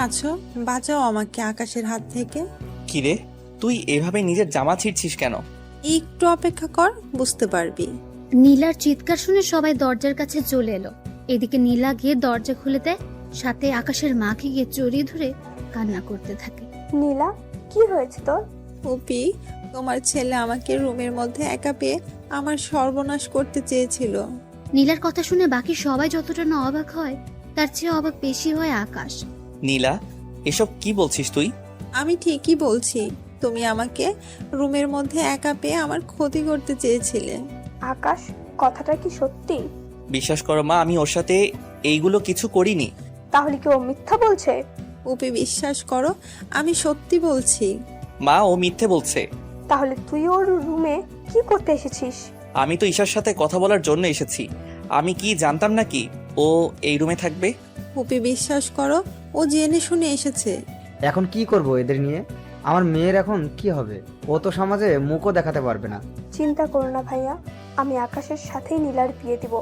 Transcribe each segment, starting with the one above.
আছো, বাঁচাও আমাকে আকাশের হাত থেকে। কিরে, তুই এভাবে নিজের জামা ছিঁড়ছিস কেন? একটু অপেক্ষা কর, বুঝতে পারবি। নীলার চিৎকার শুনে সবাই দরজার কাছে চলে এলো। এদিকে নীলা গিয়ে দরজা খুলে দেয়, সাথে আকাশের মাকে গিয়ে জড়িয়ে ধরে কান্না করতে থাকে। নীলা, কি হয়েছে তোর? অপি, তোমার ছেলে আমাকে রুমের মধ্যে একা পেয়ে আমার সর্বনাশ করতে চেয়েছিল। নীলার কথা শুনে বাকি সবাই যতটা না অবাক হয়, তার চেয়ে অবাক বেশি হয় আকাশ। নীলা, এসব কি বলছিস তুই? আমি ঠিকই বলছি, তুমি আমাকে রুমের মধ্যে একা পেয়ে আমার ক্ষতি করতে চেয়েছিলে। আকাশ, কথাটা কি সত্যি? বিশ্বাস করো মা, আমি ওর সাথে এইগুলো কিছু করিনি। তাহলে কি ও মিথ্যা বলছে? অপি, বিশ্বাস করো, আমি সত্যি বলছি। মা, ও মিথ্যে বলছে। তাহলে তুই ওর রুমে কি করতে এসেছিস? আমি তো ঈশার সাথে কথা বলার জন্য এসেছি। আমি কি জানতাম নাকি ও এই রুমে থাকবে? অপি, বিশ্বাস করো, ও জেনে শুনে এসেছে। এখন কি করব এদের নিয়ে? আমার মেয়ের এখন কি হবে? ও তো সমাজে মুখও দেখাতে পারবে না। চিন্তা করো না ভাইয়া, আমি আকাশের সাথেই নীলার বিয়ে দিব,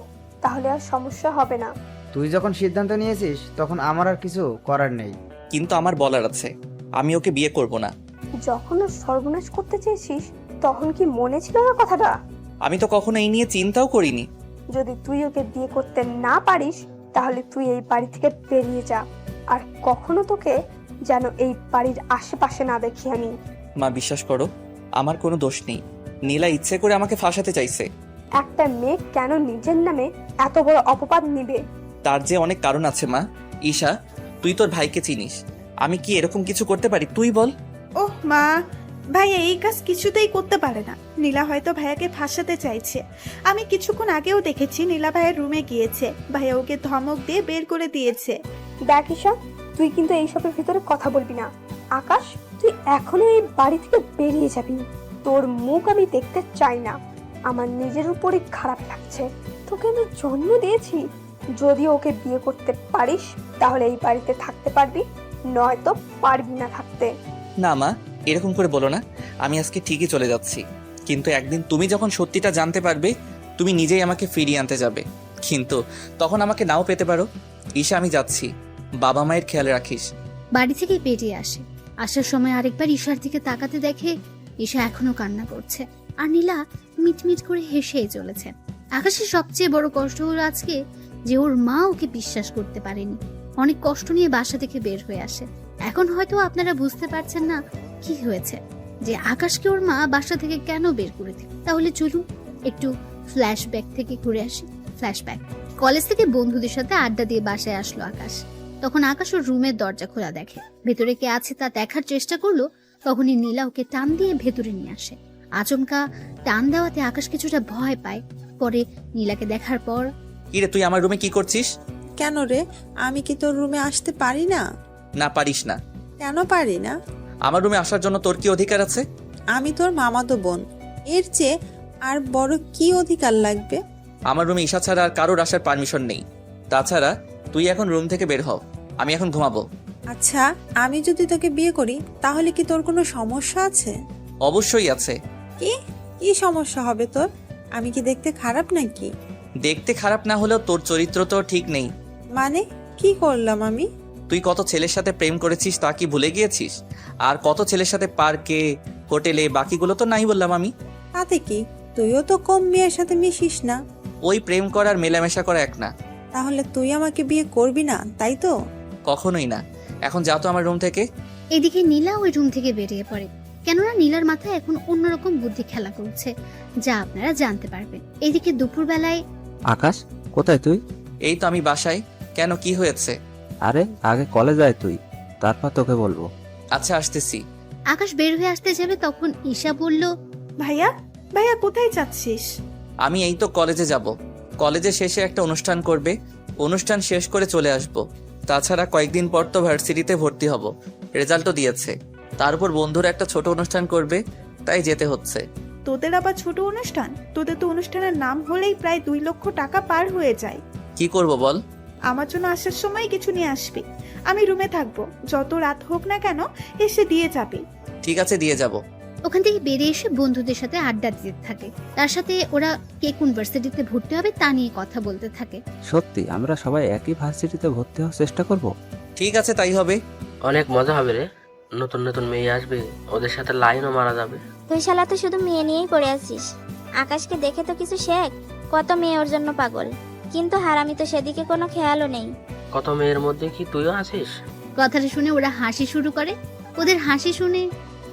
তাহলে আর সমস্যা হবে না। তুই যখন সিদ্ধান্ত নিয়েছিস তখন আমার আর কিছু করার নেই। কিন্তু আমার বলার আছে, আমি ওকে বিয়ে করব না। যখন ওর সর্বনাশ করতে চেয়েছিস তখন কি মনে ছিল না কথাটা? আমি তো কখনো এই নিয়ে চিন্তাও করিনি। যদি তুই ওকে বিয়ে করতে না পারিস তাহলে তুই এই বাড়ি থেকে বেরিয়ে যা, আর কখনো তোকে যেন এই বাড়ির আশেপাশে না দেখি আমি। মা, বিশ্বাস করো, আমার কোনো দোষ নেই। নীলা ইচ্ছে করে আমাকে ফাঁসাতে চাইছে। একটা মেয়ে কেন নিজের নামে এত বড় অপবাদ নিবে? তার যে অনেক কারণ আছে মা। ঈশা, তুই তোর ভাইকে চিনিস, আমি কি এরকম কিছু করতে পারি? তুই বল। ওহ মা, ভাইয়া এই কাজ কিছুতেই করতে পারে না। নীলা হয়তো ভাইয়াকে ফাঁসাতে চাইছে। আমি কিছুক্ষণ আগেও দেখেছি নীলা ভাইয়ের রুমে গিয়েছে, ভাইয়া ওকে ধমক দিয়ে বের করে দিয়েছে। দেখ ঈশা, তুই কিন্তু এইসবের ভিতরে কথা বলবি না। আকাশ, তুই এখনো এই বাড়ি থেকে বেরিয়ে যাবি। তোর মুখ আমি দেখতে চাই না। আমার নিজের উপরই খারাপ লাগছে। তোকে আমি জন্ম দিয়েছি, যদি ওকে বিয়ে করতে পারিস তাহলে এই বাড়িতে থাকতে পারবি, নয়তো পারবি না থাকতে। না মা, এরকম করে বলো না। আমি আজকে ঠিকই চলে যাচ্ছি, কিন্তু একদিন তুমি যখন সত্যিটা জানতে পারবে তুমি নিজেই আমাকে ফিরিয়ে আনতে যাবে, কিন্তু তখন আমাকে নাও পেতে পারো। ঈশা, আমি যাচ্ছি, বাবা মায়ের খেয়াল রাখিস। বাড়ি থেকে বেরিয়ে আসে। আসার সময় আরেকবার ঈশার দিকে তাকাতে দেখে ঈশা এখনো কান্না করছে, আর নীলা মিটমিট করে হেসেই চলেছে। আকাশের সবচেয়ে বড় কষ্ট হলো আজকে যে ওর মা ওকে বিশ্বাস করতে পারেনি। অনেক কষ্ট নিয়ে বাসা থেকে বের হয়ে আসে। এখন হয়তো আপনারা বুঝতে পারছেন না কি হয়েছে, যে আকাশকে ওর মা বাসা থেকে কেন বের করে দিল। তাহলে চলুন একটু ফ্ল্যাশব্যাক থেকে ঘুরে আসি। ফ্ল্যাশব্যাক, কলেজ থেকে বন্ধুদের সাথে আড্ডা দিয়ে বাসায় আসলো আকাশ। তখন আকাশ ওর রুমের দরজা খোলা দেখে। ভেতরে কে আছে তা দেখার চেষ্টা করলো, তখনই নীলা ওকে টান দিয়ে ভেতরে নিয়ে আসে। আচমকা টান দেওয়াতে আকাশ কিছুটা ভয় পায়। পরে নীলাকে দেখার পর, কিরে, তুই আমার রুমে কি করছিস? কেন রে, আমি কি তোর রুমে আসতে পারি না? না, পারিস না। কেন পারি না? আমার রুমে আসার জন্য তোর কি অধিকার আছে? আমি তোর মামাতো বোন, এর চেয়ে আর বড় কি অধিকার লাগবে? আমার রুমে ঈশা ছাড়া আর কারোর আসার পারমিশন নেই। তাছাড়া তুই এখন রুম থেকে বের হও, আমি এখন ঘুমাবো। আচ্ছা, আমি যদি তোকে বিয়ে করি তাহলে কি তোর কোনো সমস্যা আছে? অবশ্যই আছে। কি কি সমস্যা হবে তোর? আমি কি দেখতে খারাপ নাকি? দেখতে খারাপ না হলেও তোর চরিত্র তো ঠিক নেই। মানে কি করলাম আমি? তুই কত ছেলের সাথে প্রেম করেছিস তা কি ভুলে গিয়েছিস? আর কত ছেলের সাথে পার্কে, হোটেলে, বাকিগুলো তো নাই বললাম আমি। তাতে কি, তুইও তো কম মেয়ের সাথে মিশিস না। ওই প্রেম করার মেলামেশা করা এক না। তাহলে তুই আমাকে বিয়ে করবি না, তাই তো? কখনোই না। এখন যাও তো আমার রুম থেকে। এদিকে নীলা ওই রুম থেকে বেরিয়ে পড়ে। কেননা নীলার মাথায় এখন অন্যরকম বুদ্ধি খেলা করছে, যা আপনারা জানতে পারবেন। এদিকে দুপুরবেলায় আকাশ, কোথায় তুই? এই তো আমি বাসায়। কেন, কি হয়েছে? আরে আগে কলেজ আয় তুই, তারপর তোকে বলবো। আচ্ছা, আসতেছি। আকাশ বের হয়ে আসতে যাবে, তখন ঈশা বলল, ভাইয়া, ভাইয়া কোথায় যাচ্ছিস? আমি এই তো কলেজে যাব। কলেজে শেষে একটা অনুষ্ঠান করবে, অনুষ্ঠান শেষ করে চলে আসব। তাছাড়া কয়েকদিন পর তো ভার্সিটিতে ভর্তি হব, রেজাল্টও দিয়েছে। তারপর বন্ধুরা একটা ছোট অনুষ্ঠান করবে, তাই যেতে হচ্ছে। তোদের আবার ছোট অনুষ্ঠান? তোদের তো অনুষ্ঠানের নাম হলেই প্রায় 2 লক্ষ টাকা পার হয়ে যায়। কি করব বল? আমার জন্য আসার সময় কিছু নিয়ে আসবি। আমি রুমে থাকবো, যত রাত হোক না কেন এসে দিয়ে যাবি। ঠিক আছে, দিয়ে যাব। ওখান থেকে বেরিয়ে এসে বন্ধুদের সাথে আড্ডা দিতে থাকে। তার সাথে ওরা কে কোন ভার্সিটিতে ভর্তি হবে তা নিয়ে কথা বলতে থাকে। সত্যি আমরা সবাই একই ভার্সিটিতে ভর্তি হওয়ার চেষ্টা করব। ঠিক আছে, তাই হবে। অনেক মজা হবে রে, নতুন নতুন মেয়ে আসবে, ওদের সাথে লাইনও মারা যাবে। তুই শালা তো শুধু মেয়ে নিয়েই পড়ে আছিস। আকাশকে দেখে তো কিছু শেখ, কত মেয়ে ওর জন্য পাগল, কিন্তু হারামি তো সেদিকে কোনো খেয়ালও নেই। কত মেয়ের মধ্যে কি তুইও আছিস? কথাটা শুনে ওরা হাসি শুরু করে। ওদের হাসি শুনে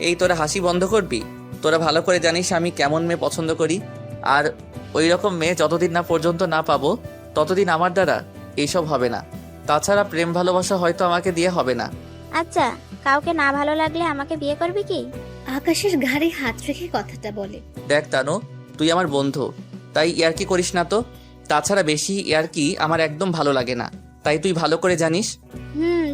এই তোরা হাসি বন্ধ করবি? তোরা ভালো করে জানিস আমি কেমন মেয়ে পছন্দ করি, আর ওই রকম মেয়ে যতদিন না পর্যন্ত না পাবো ততদিন আমার দ্বারা এইসব হবে না। তাছাড়া প্রেম ভালোবাসা হয়তো আমাকে দিয়ে হবে না। আচ্ছা, কাউকে না ভালো লাগলে আমাকে বিয়ে করবি কি? আকাশের ঘাড়ে হাত রেখে কথাটা বলে। দেখ তানু, তুই আমার বন্ধু, তাই ইয়ার্কি করিস না তো। তাছাড়া বেশি ইয়ার্কি আমার একদম ভালো লাগে না, তাই তুই ভালো করে জানিস।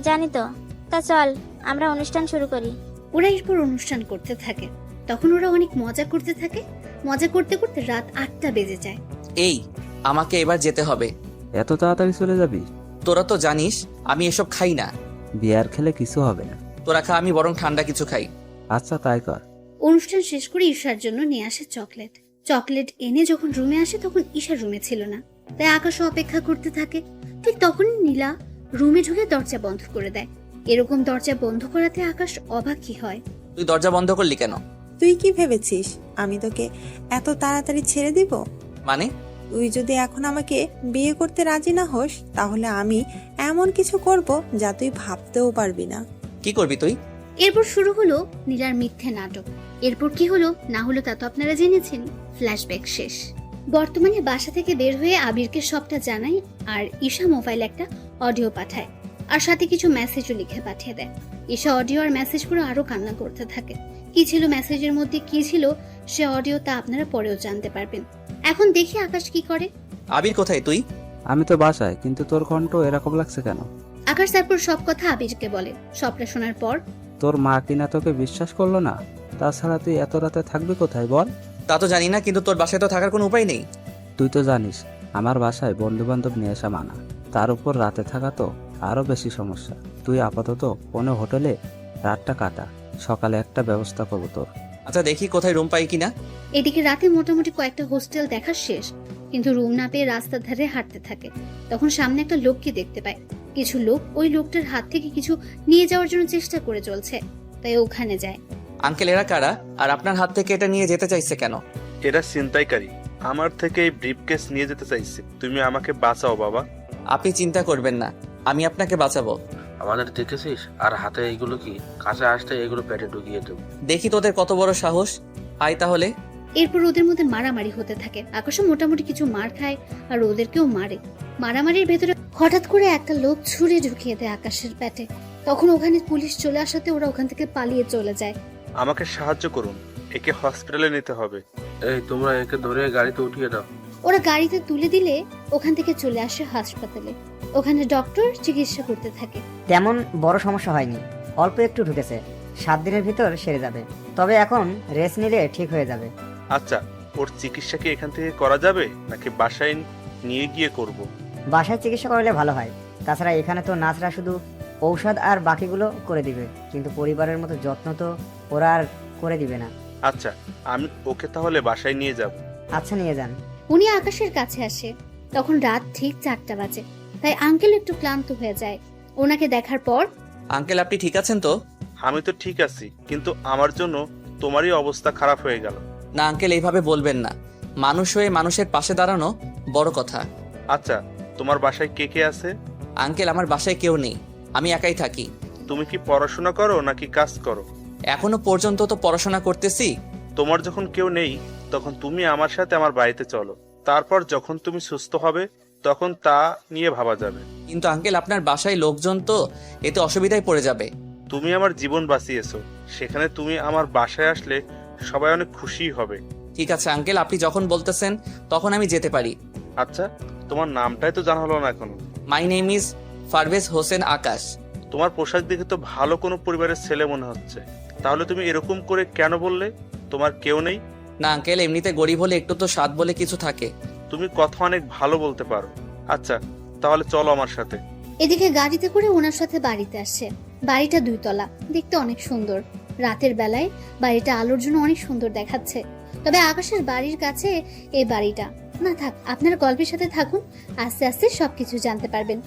জানি তো। তা চল আমরা অনুষ্ঠান শুরু করি। ওরা এরপর অনুষ্ঠান করতে থাকে। তখন ওরা অনেক মজা করতে থাকে। মজা করতে করতে রাত 8টা বেজে যায়। এই, আমাকে এবার যেতে হবে। এত তাড়াতাড়ি চলে যাবি? তোরা তো জানিস আমি এসব খাই না। বিয়ার খেলে কিছু হবে না। তোরা খা, আমি বরং ঠান্ডা কিছু খাই। আচ্ছা তাই কর। অনুষ্ঠান শেষ করে ঈশার জন্য নিয়ে আসে চকলেট। চকলেট এনে যখন রুমে আসে তখন ঈশা রুমে ছিল না, তাই আকাশও অপেক্ষা করতে থাকে। ঠিক তখনই নীলা রুমে ঢুকে দরজা বন্ধ করে দেয়। এরকম দরজা বন্ধ করাতে আকাশ অবাক কি হয়। তুই দরজা বন্ধ করলি কেন? তুই কি ভেবেছিস আমি তোকে এত তাড়াতাড়ি ছেড়ে দিব? মানে? তুই যদি এখন আমাকে বিয়ে করতে রাজি না হোস, তাহলে আমি এমন কিছু করব যা তুই ভাবতেও পারবি না। কি করবি তুই? এরপর শুরু হলো নীলার মিথ্যে নাটক। এরপর কি হলো না হলো তা তো আপনারা জেনেছেন। ফ্ল্যাশব্যাক শেষ। বর্তমানে বাসা থেকে বের হয়ে আবিরকে সবটা জানায়, আর ঈশা মোবাইলে একটা অডিও পাঠায়, আর সাথে কিছু মেসেজও লিখে পাঠিয়ে দেয়। ঈশা অডিও আর মেসেজ করে আরো কান্না করতে থাকে। কি ছিল মেসেজের মধ্যে, কি ছিল সে অডিও, তা আপনারা পরেও জানতে পারবেন। এখন দেখি আকাশ কি করে। আবির কোথায় তুই? আমি তো বাসায়, কিন্তু তোর কণ্ঠ এরকম লাগছে কেন? আকাশ তারপর সব কথা আবিরকে বলে। সবটা শোনার পর তোর মা কিনা তোকে বিশ্বাস করলো না? তাছাড়া তুই এত রাতে থাকবি কোথায় বল? তা তো জানি না, কিন্তু তোর বাসায় তো থাকার কোনো উপায় নেই। তুই তো জানিস আমার বাসায় বন্ধু বান্ধব নিয়ে আসা মানা, তার উপর রাতে থাকা তো আরো বেশি সমস্যা। তুই আপাতত কোনো হোটেলে রাতটা কাটা, সকালে একটা ব্যবস্থা করবো তোর। আচ্ছা দেখি কোথায় রুম পাই কিনা। এদিকে রাতে মোটামুটি কয়েকটা হোস্টেল দেখা শেষ, কিন্তু রুম না পেয়ে রাস্তার ধারে হাঁটতে থাকে। তখন সামনে একটা লোককে দেখতে পায়। কিছু লোক ওই লোকটার হাত থেকে কিছু নিয়ে যাওয়ার জন্য চেষ্টা করে চলছে, তাই ওখানে যায়। আঙ্কেল, এরা কারা? আর আপনার হাত থেকে এটা নিয়ে যেতে চাইছে কেন? এরা ছিনতাইকারী, আমার থেকে এই ব্রিফকেস নিয়ে যেতে চাইছে। তুমি আমাকে বাঁচাও বাবা। আপনি চিন্তা করবেন না, আমি আপনাকে বাঁচাবো। আমাদের দেখেছিস? আর হাতে এইগুলো কি? কাছে আসতে এগুলো পেটে ঢুকিয়ে দেব। দেখি তোদের কত বড় সাহস। আয় তাহলে। এরপর ওদের মধ্যে মারামারি হতে থাকে। আকাশও মোটামুটি কিছু মার খায়, আর ওদেরকেও মারে। মারামারির ভেতরে হঠাৎ করে একটা লোক ছুরি ঢুকিয়ে দেয় আকাশের পেটে। তখন ওখানে পুলিশ চলে আসাতে ওরা ওখান থেকে পালিয়ে চলে যায়। আমাকে সাহায্য করুন, একে হসপিটালে নিতে হবে। এই তোমরা একে ধরে গাড়িতে উঠিয়ে দাও। ওরা গাড়িতে তুলে দিলে ওখান থেকে চলে আসে হাসপাতালে। ওখানে ডক্টর চিকিৎসা করতে থাকে। তেমন বড় সমস্যা হয়নি, অল্প একটু ঢুকেছে, 7 দিনের ভিতর সেরে যাবে। তবে এখন রেস্ট নিলে ঠিক হয়ে যাবে। আচ্ছা, ওর চিকিৎসা কি এখান থেকে করা যাবে নাকি বাসায় নিয়ে গিয়ে করব? বাসায় চিকিৎসা করলে ভালো হয়। তাছাড়া এখানে তো নার্সরা শুধু ঔষধ আর বাকিগুলো করে দিবে, কিন্তু পরিবারের মতো যত্ন তো ওরা আর করে দিবে না। আচ্ছা, আমি ওকে তাহলে বাসায় নিয়ে যাব। আচ্ছা, নিয়ে যান। উনি আকাশের কাছে আসে। তখন রাত ঠিক 4টা বাজে, তাই আঙ্কেল একটু ক্লান্ত হয়ে যায়। ওনাকে দেখার পর, আঙ্কেল আপনি ঠিক আছেন তো? আমি তো ঠিক আছি, কিন্তু আমার জন্য তোমারই অবস্থা খারাপ হয়ে গেল। না আঙ্কেল, এইভাবে বলবেন না। মানুষ হয়ে মানুষের পাশে দাঁড়ানো বড় কথা। আচ্ছা, তোমার বাসায় কে কে আছে? আঙ্কেল, আমার বাসায় কেউ নেই, আমি একাই থাকি। তুমি কি পড়াশোনা করো নাকি কাজ করো? এখনো পর্যন্ত তো পড়াশোনা করতেছি। তোমার যখন কেউ নেই তখন তুমি আমার সাথে আমার বাড়িতে চলো, তারপর যখন তুমি সুস্থ হবে তখন তা নিয়ে ভাবা যাবে। কিন্তু আঙ্কেল, আপনার বাসায় লোকজন তো, এতে অসুবিধায় পড়ে যাবে। তুমি আমার জীবন বাঁচিয়েছো, সেখানে তুমি আমার বাসায় আসলে সবাই অনেক খুশি হবে। ঠিক আছে আঙ্কেল, আপনি যখন বলতেছেন তখন আমি যেতে পারি। আচ্ছা, তোমার নামটাই তো জানা হলো না এখনো। My name is Parvez Hossain Akash. তোমার পোশাক দেখে তো ভালো কোনো পরিবারের ছেলে মনে হচ্ছে, তাহলে তুমি এরকম করে কেন বললে তোমার কেউ নেই? না আঙ্কেল, এমনিতে গরিব হলে একটু তো স্বাদ বলে কিছু থাকে। তুমি কথা অনেক ভালো বলতে পারো। আচ্ছা, তাহলে চলো আমার সাথে। এদিকে গাড়িতে করে ওনার সাথে বাড়িতে আসে। বাড়িটা 2 তলা, দেখতে অনেক সুন্দর। রাতের বেলায় বাড়িটা আলোর জন্য অনেক সুন্দর দেখাচ্ছে। তবে আকাশের বাড়ির কাছে এই বাড়িটা, না থাক, আপনারা গল্পের সাথে থাকুন, আস্তে আস্তে সবকিছু জানতে পারবেন।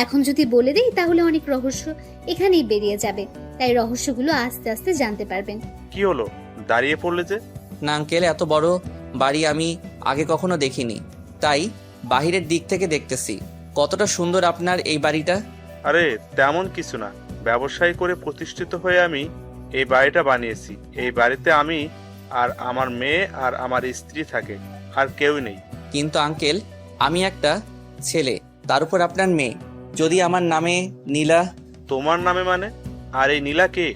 এখন যদি বলে দেই তাহলে অনেক রহস্য এখানেই বেরিয়ে যাবে, তাই রহস্যগুলো আস্তে আস্তে জানতে পারবেন। কি হলো, দাঁড়িয়ে পড়লে যে? না আঙ্কেল, এত বড় বাড়ি আমি আগে কখনো দেখিনি, তাই বাহিরের দিক থেকে দেখতেছি। কতটা সুন্দর আপনার এই বাড়িটা। আরে তেমন কিছু না, ব্যবসায়ী করে প্রতিষ্ঠিত হয়ে আমি এই বাড়িটা বানিয়েছি। এই বাড়িতে আমি আর আমার মেয়ে আর আমার স্ত্রী থাকে, আর কেউ নেই। কিন্তু আঙ্কেল, আমি একটা ছেলে, তার উপর আপনার মেয়ে। যদি আমার নামে নীলা। তোমার নামে মানে? আর এই নীলা কে?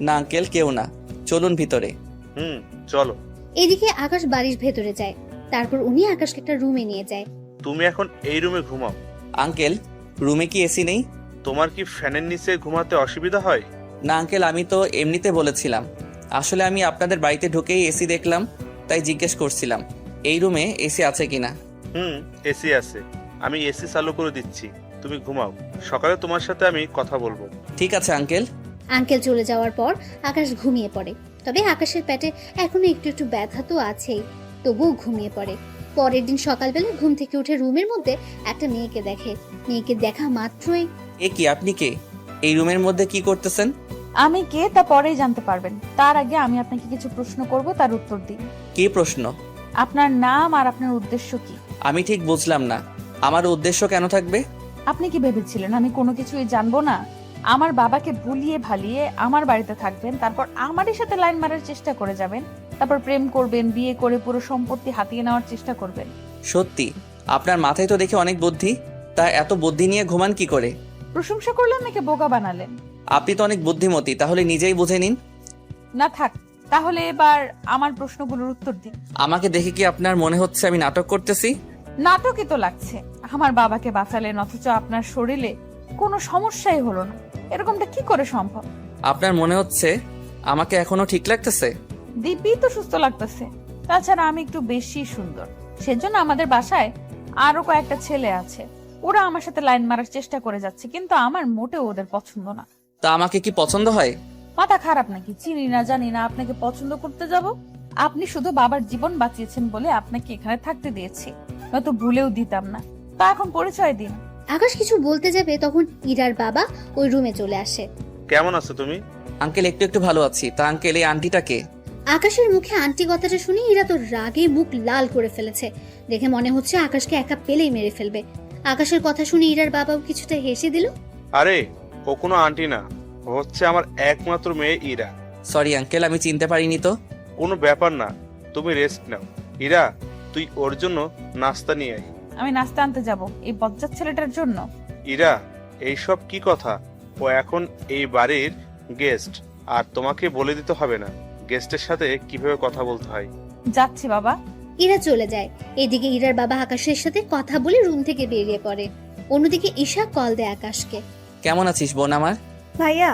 না আঙ্কেল, কেউ না, চলুন ভিতরে। চলো। এদিকে আকাশ বাড়ির ভেতরে যায়, তারপর উনি আকাশকে একটা রুমে নিয়ে যায়। তুমি এখন এই রুমে ঘুমাও। আঙ্কেল, রুমে কি এসি নেই? তোমার কি ফ্যানের নিচে ঘুমাতে অসুবিধা হয়? না আঙ্কেল, আমি তো এমনিতে বলেছিলাম। আসলে আমি আপনাদের বাড়িতে ঢুকেই এসি দেখলাম, তাই জিজ্ঞেস করছিলাম এই রুমে এসি আছে কিনা। এসি আছে, আমি এসি চালু করে দিচ্ছি, তুমি ঘুমাও। সকালে তোমার সাথে আমি কথা বলবো। ঠিক আছে আঙ্কেল। আঙ্কেল চলে যাওয়ার পর আকাশ ঘুমিয়ে পড়ে, তবে আকাশের পেটে এখনো একটু একটু ব্যথা তো আছেই, তবুও ঘুমিয়ে পড়ে। পরের দিন সকালবেলা ঘুম থেকে উঠে রুমের মধ্যে একটা মেয়েকে দেখে। মেয়েকে দেখা মাত্রই, এ কি, আপনি কে? এই রুমের মধ্যে কি করতেছেন? আমি কে তা পরেই জানতে পারবেন, তার আগে আমি আপনাকে কিছু প্রশ্ন করব, তার উত্তর দিন। কি প্রশ্ন? আপনার নাম আর আপনার উদ্দেশ্য কি? আমি ঠিক বুঝলাম না, আমার উদ্দেশ্য কেন থাকবে? আপনি কি ভেবেছিলেন আমি কোনো কিছুই জানবো না? আমার বাবাকে ভুলিয়ে ভালিয়ে আমার বাড়িতে থাকবেন, তারপর আমারই সাথে লাইন মারার চেষ্টা করে যাবেন, তারপর প্রেম করবেন, বিয়ে করে পুরো সম্পত্তি হাতিয়ে নেওয়ার চেষ্টা করবেন। সত্যি আপনার মাথায় তো দেখে অনেক বুদ্ধি, তা এত বুদ্ধি নিয়ে ঘুমান কি করে? প্রশংসা করলেন নাকি বোকা বানালেন? আপনি তো অনেক বুদ্ধিমতী, তাহলে নিজেই বুঝে নিন। না থাক, তাহলে এবার আমার প্রশ্নগুলোর উত্তর দিন। আমাকে দেখে কি আপনার মনে হচ্ছে আমি নাটক করতেছি? নাটকই তো লাগছে। আমার বাবাকে বাঁচালেন অথচ আপনার শরীরে কোনো সমস্যাই হলো না, এরকমটা কি করে সম্ভব? আপনার মনে হচ্ছে আমাকে এখনো ঠিক লাগতেছে? দিব্যি তো সুস্থ লাগতেছে। তাছাড়া আমি একটু বেশি সুন্দর, সেজন্য আমাদের বাসায় আরো কয়েকটা ছেলে আছে, ওরা আমার সাথে লাইন মারার চেষ্টা করে যাচ্ছে, কিন্তু আমার মোটেও ওদের পছন্দ না। তা আমাকে কি পছন্দ হয়? মাথা খারাপ নাকি? চিনি না জানি না আপনাকে পছন্দ করতে যাব? আপনি শুধু বাবার জীবন বাঁচিয়েছেন বলে আপনাকে এখানে থাকতে দিয়েছি, নয়তো ভুলেও দিতাম না। তা এখন পরিচয় দিন। আকাশ কিছু বলতে যাবে তখন ইরার বাবা ওই রুমে চলে আসে। কেমন আছো তুমি? আঙ্কেল, একটু একটু ভালো আছি। তা আঙ্কেল, এই আন্টিটা কে? আকাশের মুখে আন্টি কথাটা শুনে ইরা তো রাগে মুখ লাল করে ফেলেছে। দেখে মনে হচ্ছে আকাশকে একা পেলেই মেরে ফেলবে। আকাশের কথা শুনে ইরার বাবাও কিছুটা হেসে দিল। আরে ও কোনো আন্টি না, ও হচ্ছে আমার একমাত্র মেয়ে ইরা। সরি আঙ্কেল, আমি চিনতে পারিনি তো। কোনো ব্যাপার না, তুমি রেস্ট নাও। ইরা, তুই ওর জন্য নাস্তা নিয়ে আয়। আমি নাস্তা আনতে যাব এই বজ্জাত ছেলেটার জন্য? ইরা, এইসব কি কথা? ও এখন এই বাড়ির গেস্ট, আর তোমাকে বলে দিতে হবে না গেস্টের সাথে কিভাবে কথা বলতে হয়। যাচ্ছি বাবা। ইরা চলে যায়। এদিকে ইরার বাবা আকাশের সাথে কথা বলে রুম থেকে বেরিয়ে পড়ে। অন্যদিকে ঈশা কল দেয় আকাশকে। কেমন আছিস বোন আমার? ভাইয়া,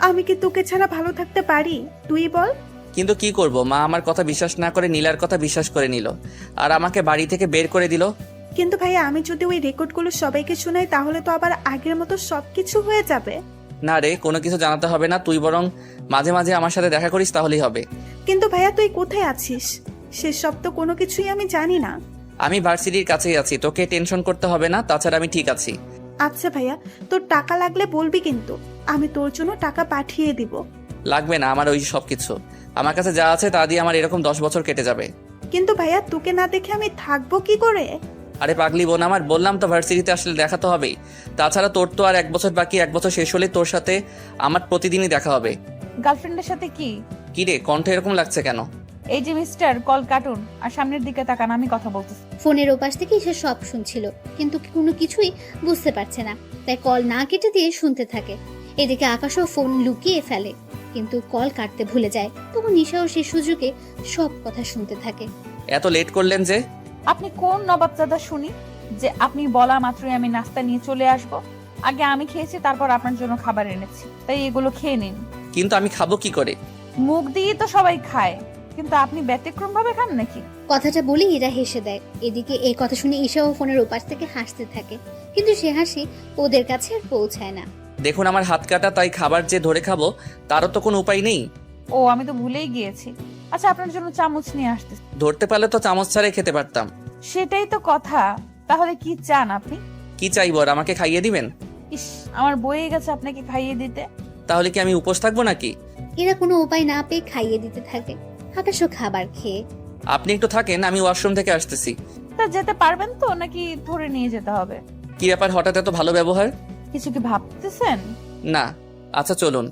আমি কি তোকে ছাড়া ভালো থাকতে পারি? তুই বল। কিন্তু কি করব, মা আমার কথা বিশ্বাস না করে নীলার কথা বিশ্বাস করে নিল, আর আমাকে বাড়ি থেকে বের করে দিল। কিন্তু ভাইয়া, আমি যদি ওই রেকর্ডগুলো সবাইকে শোনাই তাহলে তো আবার আগের মতো সবকিছু হয়ে যাবে। না রে, কোনো কিছু জানাতে হবে না, তুই বরং মাঝে মাঝে আমার সাথে দেখা করিস, তাহলেই হবে। কিন্তু ভাইয়া, তুই কোথায় আছিস সেসব তো কোনো কিছুই আমি জানি না। আমি ভার্সিটির কাছেই আছি, তোকে টেনশন করতে হবে না, তাছাড়া আমি ঠিক আছি। আচ্ছা ভাইয়া, তোর টাকা লাগলে বলবি, কিন্তু আমি তোর জন্য টাকা পাঠিয়ে দিব। লাগবে না আমার ওই সব কিছু, আমার কাছে যা আছে তা দিয়ে আমার এরকম 10 বছর কেটে যাবে। কিন্তু ভাইয়া, তোকে না দেখে আমি থাকবো কি করে? আরে পাগলি বোন আমার, বললাম তো ভার্সিটিতে আসলে দেখা তো হবেই। তাছাড়া তোর তো আর 1 বছর বাকি, 1 বছর শেষ হলে তোর সাথে আমার প্রতিদিনই দেখা হবে। গার্লফ্রেন্ডের সাথে কি? কি রে, কণ্ঠ এরকম লাগছে কেন? এই যে মিস্টার, কল কাটুন আর সামনের দিকে তাকান, আমি কথা বলতেছি। ফোনের ওপাশ থেকে ঈশা সব শুনছিল, কিন্তু কোনো কিছুই বুঝতে পারছে না, তাই কল না কেটে দিয়ে শুনতে থাকে। এদিকে আকাশও ফোন লুকিয়ে ফেলে, কিন্তু কল কাটতে ভুলে যায়। তখন ঈশাও সে সুযোগে সব কথা শুনতে থাকে। এত লেট করলেন যে? আপনি কোন নবাবজাদা শুনি যে আপনি বলা মাত্রই আমি নাস্তা নিয়ে চলে আসব? আগে আমি খেয়েছি, তারপর আপনার জন্য খাবার এনেছি, তাই এগুলো খেয়ে নিন। কিন্তু আমি খাবো কি করে? মুখ দিয়ে তো সবাই খায়, কিন্তু আপনি ব্যতিক্রম ভাবে খান নাকি? কথাটা বলে ইরা হেসে দেয়। এদিকে এই কথা শুনে ঈশাও ফোনের ওপাশ থেকে হাসতে থাকে, কিন্তু সে হাসি ওদের কাছে আর পৌঁছায় না। দেখুন আমার হাত কাটা, তাই খাবার যে ধরে খাবো তারও তো কোনো উপায় নেই। ও, আমি তো ভুলেই গিয়েছি। আচ্ছা, আপনার জন্য চামচ নিয়ে আসতেছি। ধরতে পারলে তো চামচ ছাড়াই খেতে পারতাম। সেটাই তো কথা। তাহলে কি চান আপনি? কি চাইবো? আর আমাকে খাইয়ে দিবেন? ইস, আমার বয়ে গেছে আপনাকে খাইয়ে দিতে। তাহলে কি আমি উপোস থাকবো নাকি? এরা কোনো উপায় না পেয়ে খাইয়ে দিতে থাকে। আকাশও খাবার খেয়ে। আপনি একটু থাকেন, আমি ওয়াশরুম থেকে আসতেছি। তা যেতে পারবেন তো, নাকি ধরে নিয়ে যেতে হবে? কি ব্যাপার, হঠাৎ এত ভালো ব্যবহার? কিছু কি ভাবতেছেন? না। আচ্ছা চলুন।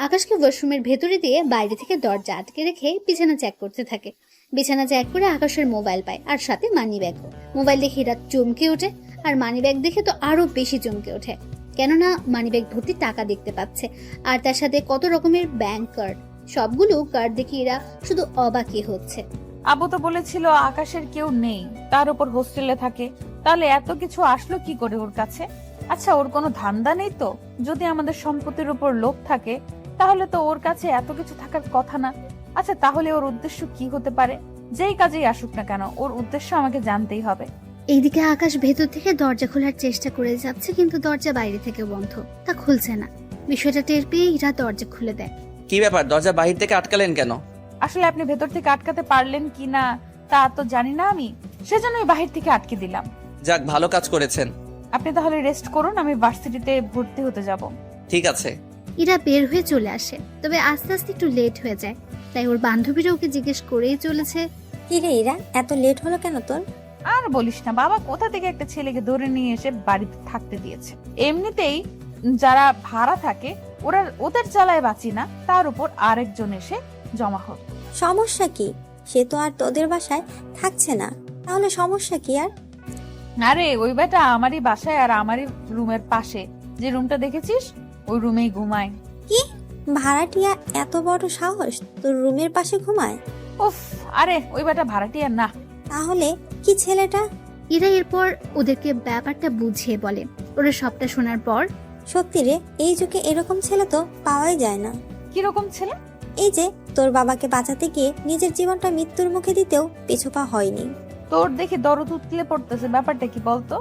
আকাশকে ওয়াশরুমের ভেতরে দিয়ে বাইরে থেকে দরজা আটকে রেখে বিছানা চেক করতে থাকে। বিছানা চেক করে আকাশের মোবাইল পায় আর সাথে মানি ব্যাগও। মোবাইল দেখে এরা চমকে ওঠে, আর মানি ব্যাগ দেখে তো আরো বেশি চমকে ওঠে, কেননা মানি ব্যাগ ভর্তি টাকা দেখতে পাচ্ছে, আর তার সাথে কত রকমের ব্যাংক কার্ড। সবগুলো কার্ড দেখে এরা শুধু অবাকই হচ্ছে। আবু তো বলেছিল আকাশের কেউ নেই, তার উপর হোস্টেলে থাকে। তাহলে এত কিছু আসলো কি করে ওর কাছে? আচ্ছা, ওর কোনো ধান্দা নেই তো? যদি আমাদের সম্পত্তির উপর লোভ থাকে তাহলে তো ওর কাছে এত কিছু থাকার কথা না। আচ্ছা, তাহলে ওর উদ্দেশ্য কি হতে পারে? যেই কাজেই আসুক না কেন, ওর উদ্দেশ্য আমাকে জানতেই হবে। এইদিকে আকাশ ভেতর থেকে দরজা খোলার চেষ্টা করে যাচ্ছে, কিন্তু দরজা বাইরে থেকে বন্ধ, তা খুলছে না। বিষয়টা টের পেয়ে ইরা দরজা খুলে দেয়। কি ব্যাপার, দরজা বাহির থেকে আটকালেন কেন? আসলে আপনি ভেতর থেকে আটকাতে পারলেন কি না তা তো জানি না আমি, সেজন্যই বাহির থেকে আটকে দিলাম। যাক, ভালো কাজ করেছেন। আপনি তাহলে রেস্ট করুন, আমি ভার্সিটিতে ভর্তি হতে যাব। ঠিক আছে। ইরা বের হয়ে চলে আসে, তবে আস্তে আস্তে একটু লেট হয়ে যায়। তাই ওর বান্ধবীরা ওকে জিজ্ঞেস করেই চলেছে, কি রে ইরা, এত লেট হলো কেন তোর? আর বলিস না, বাবা কোথা থেকে একটা ছেলেকে ধরে নিয়ে এসে বাড়িতে থাকতে দিয়েছে। এমনিতেই যারা ভাড়া থাকে ওদের জ্বালায় বাঁচি না, তার উপর আরেকজন এসে জমা হল। সমস্যা কি? সে তো আর তোদের বাসায় থাকছে না, তাহলে সমস্যা কি আর? আরে ওই বেটা আমারই বাসায় আর আমারই রুমের পাশে যে রুমটা দেখেছিস, ওই রুমেই ঘুমায়। কি ভাড়াটিয়া এত বড় সাহস তোর রুমের পাশে ঘুমায়? উফ, আরে ওই বেটা ভাড়াটিয়া না। তাহলে কি ছেলেটা? ইরা এরপর ওদেরকে ব্যাপারটা বুঝিয়ে বলে। ওরা সবটা শোনার পর, সত্যি রে, এই যুগে এরকম ছেলে তো পাওয়াই যায় না। কিরকম ছেলে? এই যে তোর বাবাকে বাঁচাতে গিয়ে নিজের জীবনটা মৃত্যুর মুখে দিতেও পিছুপা হয়নি। তোর দেখি দরদ উতলে পড়তেছে, ব্যাপারটা কি বলতো?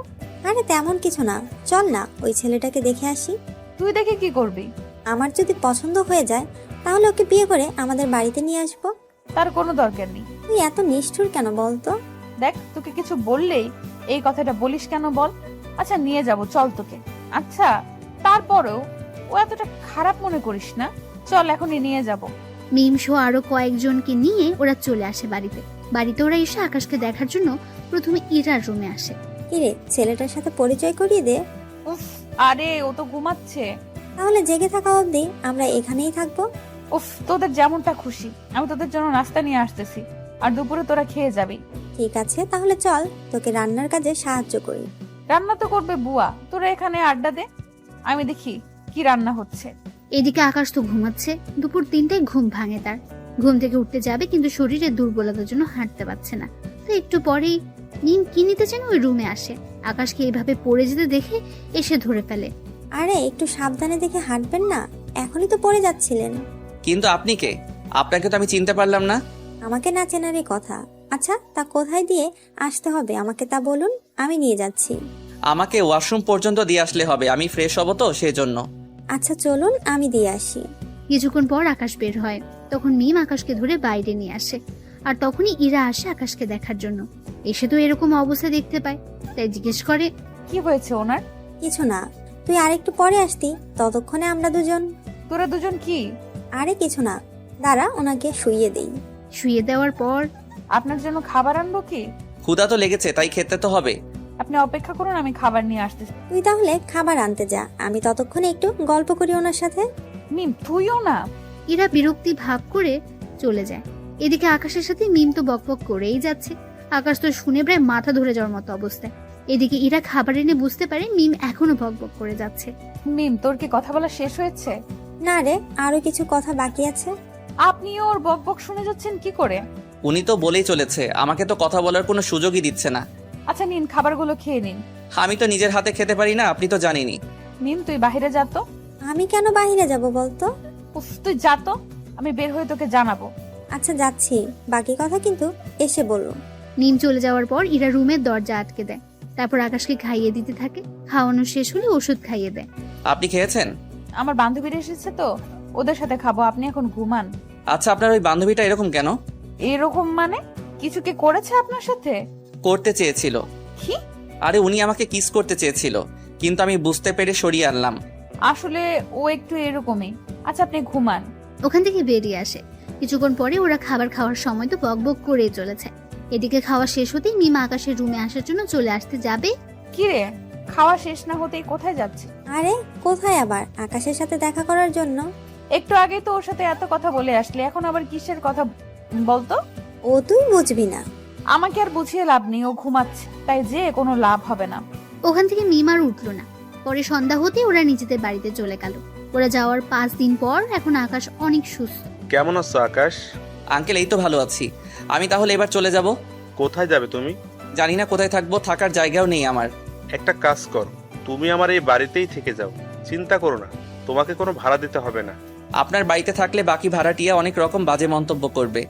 আরে তেমন কিছু না, চল না ওই ছেলেটাকে দেখে আসি। তুই দেখে কি করবি? আমার যদি পছন্দ হয়ে যায় তাহলে ওকে বিয়ে করে আমাদের বাড়িতে নিয়ে আসবো। তার কোনো দরকার নেই। তুই এত নিষ্ঠুর কেন বলতো? দেখ, তোকে কিছু বললেই এই কথাটা বলিস কেন বল? আচ্ছা নিয়ে যাব, চল তোকে। আচ্ছা তারপরেও ও এতটা খারাপ মনে করিস না, চল এখনই নিয়ে যাব। মিম সহ আরো কয়েকজনকে নিয়ে ওরা চলে আসে বাড়িতে। বাড়িতে ওরা এসে আকাশকে দেখার জন্য প্রথমে ইরার রুমে আসে। কিরে, ছেলেটার সাথে পরিচয় করিয়ে দে। উফ, আরে ও তো ঘুমাচ্ছে। তাহলে জেগে থাকা অবধি আমরা এখানেই থাকবো। উফ, তোদের যেমনটা খুশি, আমি তোদের জন্য নাস্তা নিয়ে আসতেছি, আর দুপুরে তোরা খেয়ে যাবি। ঠিক আছে, তাহলে চল তোকে রান্নার কাজে সাহায্য করি। রান্না তো করবে বুয়া, তোরা এখানে আড্ডা দে, আমি দেখি কি রান্না হচ্ছে। এদিকে আকাশ তো ঘুমাচ্ছে। দুপুর 3টায় ঘুম ভাঙে তার। ঘুম থেকে উঠতে যাবে, কিন্তু শরীরে দুর্বলতার জন্য হাঁটতে পারছে না। তো একটু পরেই মিম কি নিতে যেন ওই রুমে আসে। আকাশকে এইভাবে পড়ে যেতে দেখে এসে ধরে ফেলে। আরে একটু সাবধানে দেখে হাঁটবেন না, এখনই তো পড়ে যাচ্ছিলেন। কিন্তু আপনি কে? আপনাকে তো আমি চিনতে পারলাম না। আমাকে না চেনারই কথা। আচ্ছা, তা কোথায় দিয়ে আসতে হবে আমাকে তা বলুন, আমি নিয়ে যাচ্ছি। আমাকে ওয়াশরুম পর্যন্ত দিয়ে আসলে হবে, আমি ফ্রেশ হব তো সেই জন্য। আচ্ছা চলুন, আমি দিয়ে আসি। কিছুক্ষণ পর আকাশ বের হয়। তখন মিম আকাশকে ধরে বাইরে নিয়ে আসে, আর তখনই ইরা আসে আকাশকে দেখার জন্য। এসে তো এরকম অবস্থা দেখতে পায়, তাই জিজ্ঞেস করে, কি হয়েছে ওনার? কিছু না, তুই আরেকটু পরে আসতি, ততক্ষণে আমরা দুজন। তোরা দুজন কি? আরে কিছু না, দাঁড়া ওনাকে শুইয়ে দেই। শুয়ে দেওয়ার পর, আপনার জন্য খাবার আনবো কি? ক্ষুধা তো লেগেছে, তাই খেতে তো হবে। আপনি অপেক্ষা করুন, আমি খাবার নিয়ে আসতেছি। তুই তাহলে খাবার আনতে যা, আমি ততক্ষণে একটু গল্প করি ওনার সাথে। মিম তুইও না। ইরা বিরক্তি ভাব করে চলে যায়। এদিকে আকাশের সাথে মিম তো বকবক করেই যাচ্ছে। আকাশ তো শুনে প্রায় মাথা ধরে যাওয়ার মতো অবস্থায়। এদিকে ইরা খাবার এনে বুঝতে পারে মিম এখনো বকবক করে যাচ্ছে। মিম, তোর কি কথা বলা শেষ হয়েছে? না রে, আরো কিছু কথা বাকি আছে। আপনিও ওর বকবক শুনে যাচ্ছেন কি করে? উনি তো বলেই চলেছে, আমাকে তো কথা বলার কোনো সুযোগই দিচ্ছে না। আচ্ছা নিন, খাবারগুলো খেয়ে নিন। আমি তো নিজের হাতে খেতে পারি না, আপনি তো জানেনই। মিম তুই বাহিরে যা তো। আমি কেন বাইরে যাব বলতো? উফ, তুই যা তো, আমি বের হয়ে তোকে জানাবো। আচ্ছা যাচ্ছি, বাকি কথা কিন্তু এসে বললো। মিম চলে যাওয়ার পর ইরা রুমের দরজা আটকে দেয়। তারপর আকাশকে খাইয়ে দিতে থাকে। খাওয়ানো শেষ হলে ওষুধ খাইয়ে দেয়। আপনি খেয়েছেন? আমার বান্ধবীরা এসেছে তো, ওদের সাথে খাবো, আপনি এখন ঘুমান। আচ্ছা, আপনার ওই বান্ধবীটা এরকম কেন? এরকম মানে? কিছু কি করেছে আপনার সাথে? করতে চেয়েছিল। কি? আরে উনি আমাকে কিস করতে চেয়েছিল, কিন্তু আমি বুঝতে পেরে সরিয়ে আনলাম। আসলে ও একটু এরকমই। আচ্ছা আপনি ঘুমান। ওখান থেকে বেরিয়ে আসে। কিছুক্ষণ পরে ওরা খাবার খাওয়ার সময় তো বকবক করেই চলেছে। এদিকে খাওয়া শেষ হতেই মিমা আকাশের রুমে আসার জন্য চলে আসতে যাবে। কি রে, খাওয়া শেষ না হতেই কোথায় যাচ্ছি? আরে কোথায় আবার? আকাশের সাথে দেখা করার জন্য। একটু আগে তো ওর সাথে এত কথা বলে আসলে, এখন আবার কিসের কথা বলতো? ও তুই বুঝবি না। আমাকে আর বুঝিয়ে লাভ নেই, ও ঘুমাচ্ছে, তাই যে কোনো লাভ হবে না। ওখান থেকে মিমার উঠলো না। পরে সন্ধ্যা হতে ওরা নিজেদের বাড়িতে চলে গেল। ওরা যাওয়ার 5 দিন পর এখন আকাশ অনেক সুস্থ। কেমন আছো আকাশ? আঙ্কেল এই তো ভালো আছি। আমি তাহলে এবার চলে যাব। কোথায় যাবে তুমি? জানি না কোথায় থাকবো, থাকার জায়গাও নেই আমার। একটা কাজ করো, তুমি আমার এই বাড়িতেই থেকে যাও। চিন্তা করো না, তোমাকে কোনো ভাড়া দিতে হবে না। আপনার বাড়িতে থাকলে বাকি ভাড়াটিয়া অনেক রকম বাজে মন্তব্য করবে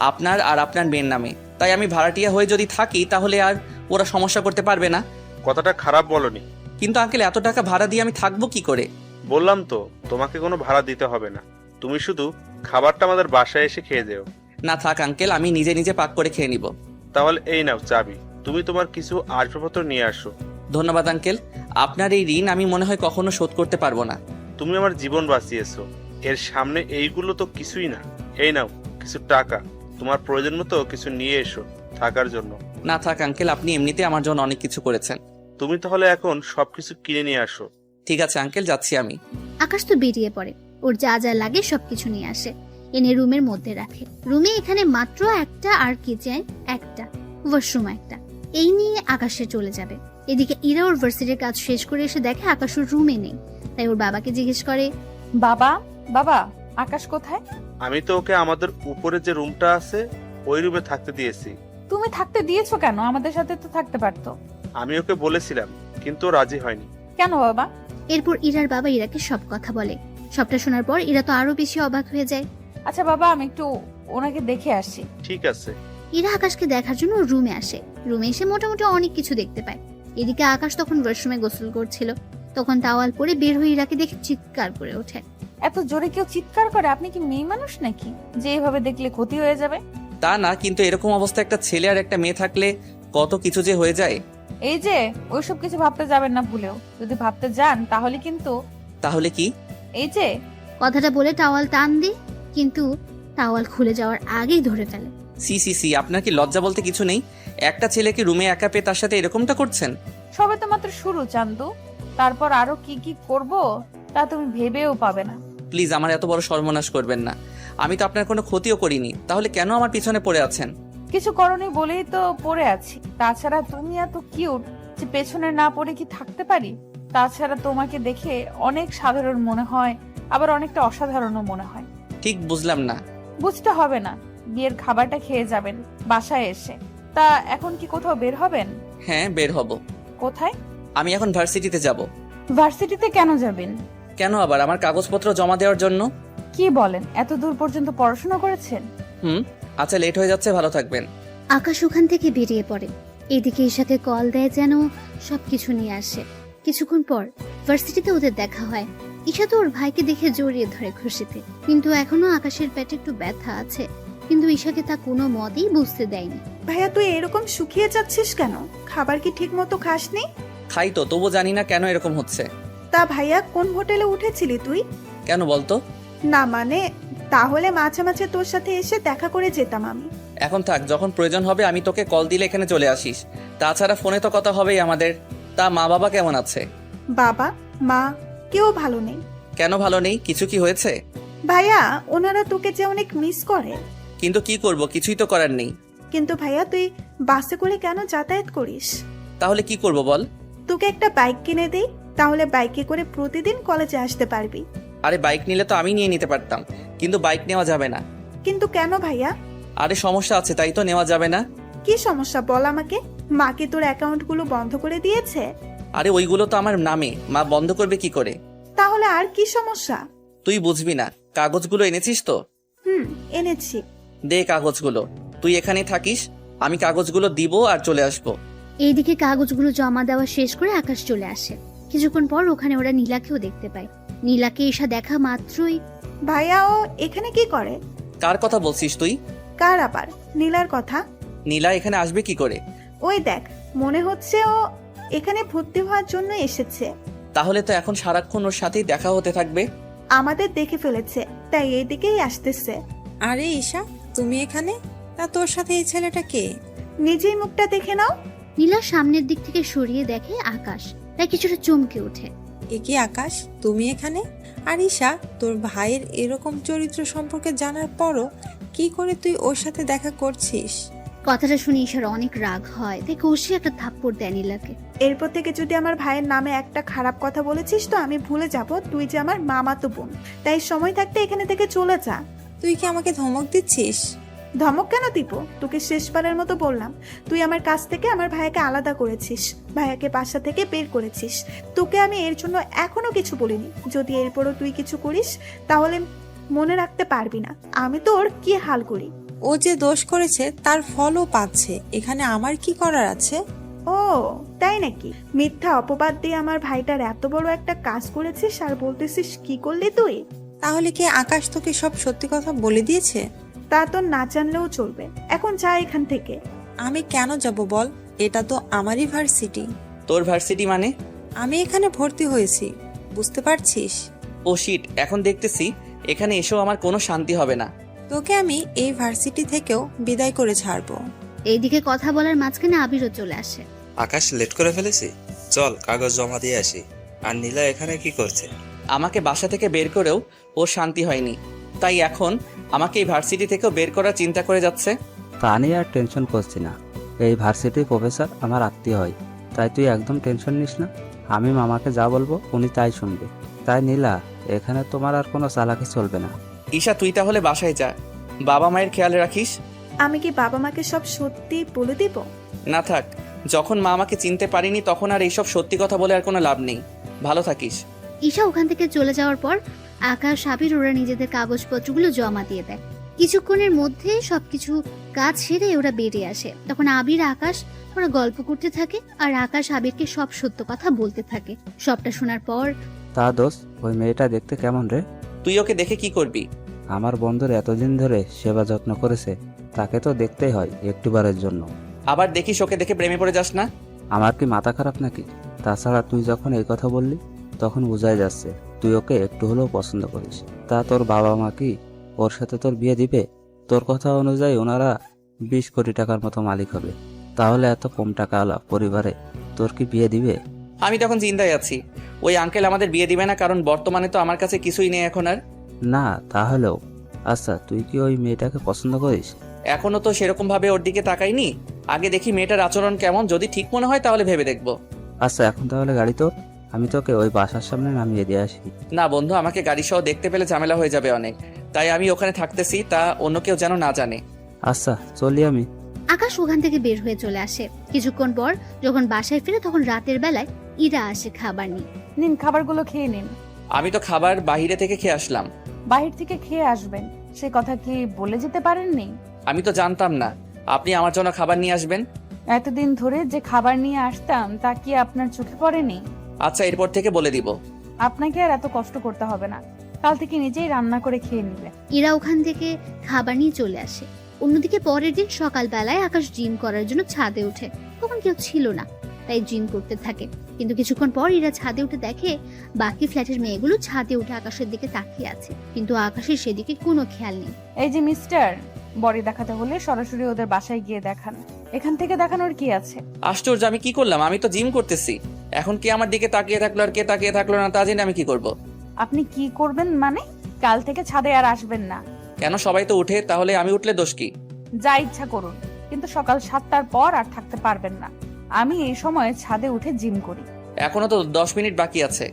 আপনার আর আপনার মেয়ের নামে। তাই আমি ভাড়াটিয়া হয়ে যদি থাকি তাহলে আর ওরা সমস্যা করতে পারবে না। কথাটা খারাপ বলনি। কিন্তু আঙ্কেল এত টাকা ভাড়া দিয়ে আমি থাকবো কি করে? বললাম তো তোমাকে কোনো ভাড়া দিতে হবে না, তুমি শুধু খাবারটা আমাদের বাসায় এসে খেয়ে যেও। না থাক আঙ্কেল, আমি নিজে নিজে পাক করে খেয়ে নিব। তাহলে এই নাও চাবি, তুমি তোমার কিছু আসবাবপত্র নিয়ে আসো। ধন্যবাদ আঙ্কেল, আপনার এই ঋণ আমি মনে হয় কখনো শোধ করতে পারবো না। তুমি আমার জীবন বাঁচিয়েছো, এর সামনে এইগুলো তো কিছুই না। এই নাও কিছু টাকা, তোমার প্রয়োজন মতো কিছু নিয়ে এসো থাকার জন্য। না থাক আঙ্কেল, আপনি এমনিতে আমার জন্য অনেক কিছু করেছেন। তুমি তাহলে এখন সবকিছু কিনে নিয়ে আসো। ঠিক আছে আঙ্কেল, যাচ্ছি আমি। আকাশ তো বেরিয়ে পড়ে। ওর যা যা লাগে সবকিছু নিয়ে আসে, এনে রুমের মধ্যে রাখে। রুমে এখানে মাত্র একটা আর কিচেন একটা, ওয়াশরুম একটা, এই নিয়ে আকাশে চলে যাবে। এদিকে ইরা ওর ভার্সিটির কাজ শেষ করে এসে দেখে আকাশ ওর রুমে নেই। তাই ওর বাবাকে জিজ্ঞেস করে, বাবা বাবা আকাশ কোথায়? আমি তো ওকে আমাদের উপরে যে রুমটা আছে ওই রুমে থাকতে দিয়েছি। তুমি থাকতে দিয়েছো কেন? আমাদের সাথে তো থাকতে পারতো। আমি ওকে বলেছিলাম কিন্তু ও রাজি হয়নি। কেন বাবা? এরপর ইরার বাবা ইরাকে সব কথা বলে। সবটা শোনার পর ইরা তো আরো বেশি অবাক হয়ে যায়। আচ্ছা বাবা, আমি একটু ওনাকে দেখে আসি। ঠিক আছে। ইরা আকাশকে দেখার জন্য রুমে আসে। রুমে এসে মোটামুটি অনেক কিছু দেখতে পায়। এদিকে আকাশ তখন ওয়াশরুমে গোসল করছিল। তখন তাওয়াল পরে বের হয়ে ইরাকে দেখে চিৎকার করে ওঠে। এত জোরে কেউ চিৎকার করে? আপনি কি মেয়ে মানুষ নাকি যে এভাবে দেখলে ক্ষতি হয়ে যাবে? তা না, কিন্তু এরকম অবস্থা একটা ছেলে আর একটা মেয়ে থাকলে কত কিছু যে হয়ে যায়। এই যে ওইসব কিছু ভাবতে যাবেন না ভুলেও। যদি ভাবতে যান তাহলে কিন্তু। তাহলে কি? এই যে কথাটা বলে টাওয়াল টান দিই, কিন্তু টাওয়াল খুলে যাওয়ার আগেই ধরে ফেলে। সি সি সি, আপনার কি লজ্জা বলতে কিছু নেই? একটা ছেলেকে রুমে একা পেয়ে তার সাথে এরকমটা করছেন? সবে তো মাত্র শুরু চান্দু, তারপর আরো কি কি করব তা তুমি ভেবেও পাবে না। প্লিজ আমার এত বড় সর্বনাশ করবেন না। আমি তো আপনার কোনো ক্ষতিও করিনি, তাহলে কেন আমার পিছনে পড়ে আছেন? কিছু করনি বলেই তো পড়ে আছি। তাছাড়া তুমি এত কিউট যে পেছনে না পড়ে কি থাকতে পারি? তাছাড়া তোমাকে দেখে অনেক সাধারণ মনে হয়, আবার অনেকটা অসাধারণও মনে হয়। ঠিক বুঝলাম না। বুঝতে হবে না, বিয়ের খাবারটা খেয়ে যাবেন বাসায় এসে। তা এখন কি কোথাও বের হবেন? হ্যাঁ, বের হব। কোথায়? আমি এখন ভার্সিটিতে যাব। ভার্সিটিতে কেন যাবেন? কেন আবার? আমার কাগজপত্র জমা দেওয়ার জন্য। কি বলেন, এত দূর পর্যন্ত পড়াশোনা করেছেন? আচ্ছা, লেট হয়ে যাচ্ছে, ভালো থাকবেন। আকাশ ওখান থেকে বেরিয়ে পড়ে। এদিকে ঈশাকে কল দেয় যেন সবকিছু নিয়ে আসে। কিছুক্ষণ পর ভার্সিটিতে ওদের দেখা হয়। ঈশা তো ওর ভাইকে দেখে জড়িয়ে ধরে খুশিতে, কিন্তু এখনো আকাশের পেটে একটু ব্যথা আছে। কিন্তু ঈশাকে তা কোনো মতেই বুঝতে দেয়নি। ভাইয়া তুই এরকম শুকিয়ে যাচ্ছিস কেন? খাবার কি ঠিক মতো খাসনি? খাই তো, তবু জানি না কেন এরকম হচ্ছে। তা ভাইয়া কোন হোটেলে উঠেছিলি তুই? কেন বলতো? না মানে, তাহলে মাঝে মাঝে তোর সাথে এসে দেখা করে যেতাম আমি। এখন থাক, যখন প্রয়োজন হবে আমি তোকে কল দিলে এখানে চলে আসিস। তাছাড়া ফোনে তো কথা হবেই আমাদের। তা মা বাবা কেমন আছে? বাবা মা কেউ ভালো নেই। কেন ভালো নেই? কিছু কি হয়েছে? ভাইয়া ওনারা তোকে যে অনেক মিস করে। কিন্তু কি করব, কিছুই তো করার নেই। কিন্তু ভাইয়া তুই বাসে করে কেন যাতায়াত করিস? তাহলে কি করব বল? তোকে একটা বাইক কিনে দেই, তাহলে বাইকে করে প্রতিদিন কলেজে আসতে পারবি। আরে বাইক নিলে তো আমি নিয়ে নিতে পারতাম, কিন্তু বাইক নেওয়া যাবে না। কিন্তু কেন ভাইয়া? আরে সমস্যা আছে, তাই তো নেওয়া যাবে না। কি সমস্যা বল আমাকে। মা কি তোর অ্যাকাউন্টগুলো বন্ধ করে দিয়েছে? আরে ওইগুলো তো আমার নামে, মা বন্ধ করবে কি করে? তাহলে আর কি সমস্যা? তুই বুঝবি না। কাগজগুলো এনেছিস তো? এনেছি। দে কাগজগুলো। তুই এখানেই থাকিস, আমি কাগজগুলো দিব আর চলে আসবো। এইদিকে কাগজগুলো জমা দেওয়া শেষ করে আকাশ চলে আসে। কিছুক্ষণ পর ওখানে ওরা নীলাকেও দেখতে পায়। নীলাকে ঈশা দেখা মাত্রই, ভাইয়া ও এখানে কি করে? কার কথা বলছিস তুই? কার আবার? নীলার কথা। নীলা এখানে আসবে কি করে? ও ওই দেখ, মনে হচ্ছে ও এখানে ভর্তি হওয়ার জন্য এসেছে। তাহলে তো এখন সারাক্ষণ ওর সাথেই দেখা হতে থাকবে। আমাদের দেখে ফেলেছে, তাই এই দিকেই আসতেছে। আরে ঈশা, তুমি এখানে? তা তোর সাথে এই ছেলেটা কে? নিজেই মুখটা দেখে নাও। নীলা সামনের দিক থেকে সরিয়ে দেখে আকাশ, তাই কিছুটা চমকে ওঠে। এ কি আকাশ, তুমি এখানে? আর ঈশা, তোর ভাইয়ের এরকম চরিত্র সম্পর্কে জানার পরও কি করে তুই ওর সাথে দেখা করছিস? কথাটা শুনে ঈশার অনেক রাগ হয়, তাই কষিয়ে একটা থাপ্পড় দেয় নীলাকে। এরপর থেকে যদি আমার ভাইয়ের নামে একটা খারাপ কথা বলেছিস তো আমি ভুলে যাব তুই যে আমার মামাতো বোন। তাই সময় থাকতে এখানে থেকে চলে যা। তুই কি আমাকে ধমক দিচ্ছিস? ধমক কেন দিব? তোকে শেষবারের মতো বললাম, তুই আমার কাছ থেকে আমার ভাইয়াকে আলাদা করেছিস, ভাইয়াকে বাসা থেকে বের করেছিস। তোকে আমি এর জন্য এখনো কিছু বলিনি। যদি এরপরও তুই কিছু করিস তাহলে মনে রাখতে পারবি না আমি তোর কি হাল করি। ও যে দোষ করেছে তার ফলও পাচ্ছে, এখানে আমার কি করার আছে? ও তাই নাকি? মিথ্যা অপবাদ দিয়ে আমার ভাইটার এত বড় একটা কাজ করেছিস আর বলতেছিস কি করলি তুই? তাহলে কি আকাশ তোকে সব সত্যি কথা বলে দিয়েছে? তা তো না জানলেও চলবে, এখন যা এখান থেকে। আমি কেন যাব বল? এটা তো আমারই ভার্সিটি। তোর ভার্সিটি মানে? আমি এখানে ভর্তি হয়েছি, বুঝতে পারছিস? ও শিট, এখন দেখতেছি এখানে এসেও আমার কোনো শান্তি হবে না। তোকে আমি এই ভার্সিটি থেকেও বিদায় করে ছাড়বো। এইদিকে কথা বলার মাঝখানে আবিরও চলে আসে। আকাশ লেট করে ফেলেছি, চল কাগজ জমা দিয়ে আসি। আর নীলা এখানে কি করছে? আমাকে বাসা থেকে বের করেও ওর শান্তি হয়নি, তাই এখন আমাকে এই ভার্সিটি থেকেও বের করার চিন্তা করে যাচ্ছে। তা নিয়ে আর টেনশন করছি না। এই ভার্সিটির প্রফেসর আমার আত্মীয় হয়, তাই তুই একদম টেনশন নিস না। আমি মামাকে যা বলবো উনি তাই শুনবে। তাই নীলা, এখানে তোমার আর কোনো চালাকি চলবে না। ঈশা, তুই তাহলে বাসায় যা, বাবা মায়ের খেয়াল রাখিস। আমি কি বাবা মাকে সব সত্যি বলে দিব? না থাক, যখন মা আমাকে চিনতে পারিনি তখন আর এইসব সত্যি কথা বলে আর কোনো লাভ নেই। ভালো থাকিস। ঈশা ওখান থেকে চলে যাওয়ার পর আকাশ আবির ওরা নিজেদের কাগজপত্রগুলো জমা দিয়ে দেয়। কিছুক্ষণের মধ্যে সবকিছু কাজ সেরে ওরা বেরিয়ে আসে। তখন আবির আকাশ ওরা গল্প করতে থাকে আর আকাশ আবিরকে সব সত্য কথা বলতে থাকে। সবটা শোনার পর, তা দোস্ত, ওই মেয়েটা দেখতে কেমন রে? তুই ওকে দেখে কি করবি? আমার বন্ধুর এতদিন ধরে সেবা যত্ন করেছে, তাকে তো দেখতেই হয় একটুবারের জন্য। আবার দেখিস ওকে দেখে প্রেমে পড়ে যাস না। আমার কি মাথা খারাপ নাকি? তাছাড়া তুই যখন এই কথা বললি তখন বোঝাই যাচ্ছে তুই ওকে একটু হলেও পছন্দ করিস। তা তোর বাবা মা কি ওর সাথে তোর বিয়ে দিবে? তোর কথা অনুযায়ী ওনারা 20 কোটি টাকার মতো মালিক হবে, তাহলে এত কম টাকাওয়ালা পরিবারে তোর কি বিয়ে দিবে? আমি তখন চিন্তায় আছি, ওই আঙ্কেল আমাদের বিয়ে দিবে না, কারণ বর্তমানে তো আমার কাছে কিছুই নেই এখন আর। না তাহলেও আচ্ছা, তুই কি ওই মেয়েটাকে পছন্দ করিস? এখনো তো সেরকম ভাবে ওর দিকে তাকাইনি, আগে দেখি মেয়েটার আচরণ কেমন, যদি ঠিক মনে হয় তাহলে ভেবে দেখবো। আচ্ছা, এখন তাহলে গাড়ি তোর, আমি তোকে ওই বাসার সামনে নামিয়ে দিয়ে আসি। না বন্ধু, আমাকে গাড়ি সহ দেখতে পেলে ঝামেলা হয়ে যাবে অনেক, তাই আমি ওখানে থাকতেছি, তা অন্য কেউ যেন না জানে। আচ্ছা চলি আমি। আকাশ ওখান থেকে বের হয়ে চলে আসে। কিছুক্ষণ পর যখন বাসায় ফিরে তখন রাতের বেলায় ইরা আসে খাবার নিয়ে। নিন, খাবারগুলো খেয়ে নিন। আমি তো খাবার বাইরে থেকে খেয়ে আসলাম। বাহির থেকে খেয়ে আসবেন সে কথা কি বলে যেতে পারেননি? আমি তো জানতাম না আপনি আমার জন্য খাবার নিয়ে আসবেন। এতদিন ধরে যে খাবার নিয়ে আসতাম তা কি আপনার চোখে পড়েনি? আচ্ছা, এরপর থেকে বলে দিব। আপনাকে আর এত কষ্ট করতে হবে না, কাল থেকে নিজেই রান্না করে খেয়ে নিবে। ইরা ওখান থেকে খাবার নিয়ে চলে আসে। অন্যদিকে পরের দিন সকালবেলায় আকাশ জিম করার জন্য ছাদে ওঠে। তখন কেউ ছিল না, তাই জিম করতে থাকে। কিন্তু কিছুক্ষণ পর ইরা ছাদে উঠে দেখে বাকি ফ্ল্যাটের মেয়েগুলো ছাদে উঠে আকাশের দিকে তাকিয়ে আছে, কিন্তু আকাশের সেদিকে কোনো খেয়াল নেই। এই যে মিস্টার, বডি দেখাতে হলে সরাসরি ওদের বাসায় গিয়ে দেখান, এখান থেকে দেখানোর কি আছে? আশ্চর্য, আমি কি করলাম? আমি তো জিম করতেছি। এখন কে আমার দিকে তাকিয়ে থাকলো আর কে তাকিয়ে থাকলো না তা জেনে আমি কি করব? আপনি কি করবেন মানে? কাল থেকে ছাদে আর আসবেন না। কেন? সবাই তো উঠে, তাহলে আমি উঠলে দোষ কি? যা ইচ্ছা করুন, কিন্তু সকাল 7টার পর আর থাকতে পারবেন না। আমি এই সময় ছাদে উঠে জিম করি। এখনো তো 10 মিনিট বাকি আছে।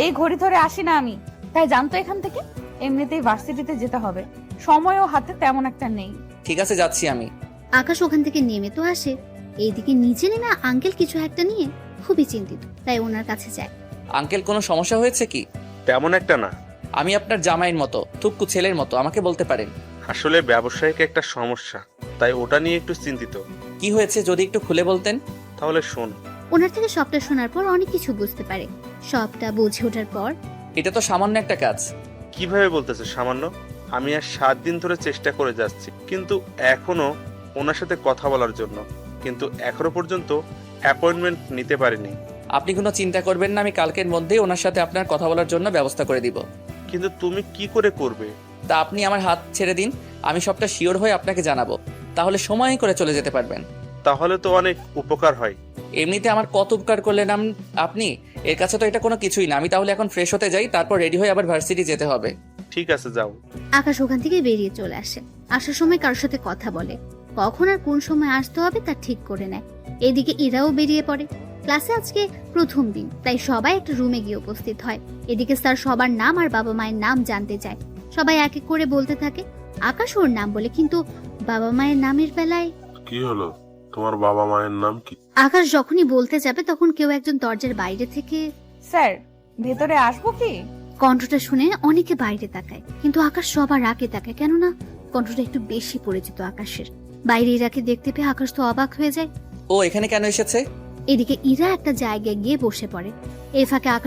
এই ঘড়ি ধরে আসি না আমি, তাই জানতো এখান থেকে। এমনিতেই ভার্সিটিতে যেতে হবে, সময়ও হাতে তেমন একটা নেই। ঠিক আছে, যাচ্ছি আমি। আকাশ ওখান থেকে নেমে তো আসে, এইদিকে নিচে নেমে আঙ্কেল কিছু একটা নিয়ে খুবই চিন্তিত, তাই ওনার কাছে যায়। আঙ্কেল, কোনো সমস্যা হয়েছে কি? তেমন একটা না। আমি আপনার জামাইয়ের মতো, থুকু ছেলের মতো, আমাকে বলতে পারেন। আসলে ব্যবসায়িক একটা সমস্যা, তাই ওটা নিয়ে একটু চিন্তিত। কি হয়েছে যদি একটু খুলে বলতেন? তাহলে শোন। ওনার থেকে সবটা শোনার পর অনেক কিছু বুঝতে পারে। সবটা বুঝে ওঠার পর, এটা তো সামান্য একটা কাজ। কিভাবে বলতেছে সামান্য? আমি আর 7 দিন ধরে চেষ্টা করে যাচ্ছি, কিন্তু এখনো ওনার সাথে কথা বলার জন্য, কিন্তু এখনো পর্যন্ত অ্যাপয়েন্টমেন্ট নিতে পারিনি। আপনি কোনো চিন্তা করবেন না, আমি কালকের মধ্যেই ওনার সাথে আপনার কথা বলার জন্য ব্যবস্থা করে দিব। কিন্তু তুমি কি করে করবে? তা আপনি আমার হাত ছেড়ে দিন, আমি সবটা শিওর হয়ে আপনাকে জানাবো, তাহলে সময় করে চলে যেতে পারবেন। তাহলে তো অনেক উপকার হয়। এমনিতে আমার কত উপকার করলেন আপনি, এর কাছে তো এটা কোনো কিছুই না। আমি তাহলে এখন ফ্রেশ হতে যাই, তারপর রেডি হয়ে আবার ভার্সিটি যেতে হবে। ঠিক আছে, যাও। আকাশ ওখান থেকে বেরিয়ে চলে আসে। আসার সময় কারোর সাথে কথা বলে, কখন আর কোন সময় আসতে হবে তা ঠিক করে নেয়। এদিকে ইরাও বেরিয়ে পড়ে। ক্লাসে আজকে প্রথম দিন, তাই সবাই একটা রুমে গিয়ে উপস্থিত হয়। এদিকে স্যার সবার নাম আর বাবা মায়ের নাম জানতে চায়। সবাই এক এক করে বলতে থাকে। আকাশ ওর নাম বলে, কিন্তু বাবা মায়ের নামের বেলায় কি হলো? তোমার বাবা মায়ের নাম কি? আকাশ যখনই বলতে যাবে তখন কেউ একজন দরজার বাইরে থেকে, স্যার ভেতরে আসবো কি? কণ্ঠটা শুনে অনেকে বাইরে তাকায়, কিন্তু আকাশ সবার আগে তাকায়, কেননা কণ্ঠটা একটু বেশি পরিচিত আকাশের। বাইরে ইরাকে দেখতে পেয়ে আকাশ তো অবাক হয়ে যায়। ও এখানে কেন এসেছে? এদিকে ইরা একটা জায়গায় গিয়ে বসে পড়ে। এই ফাঁকে আকাশ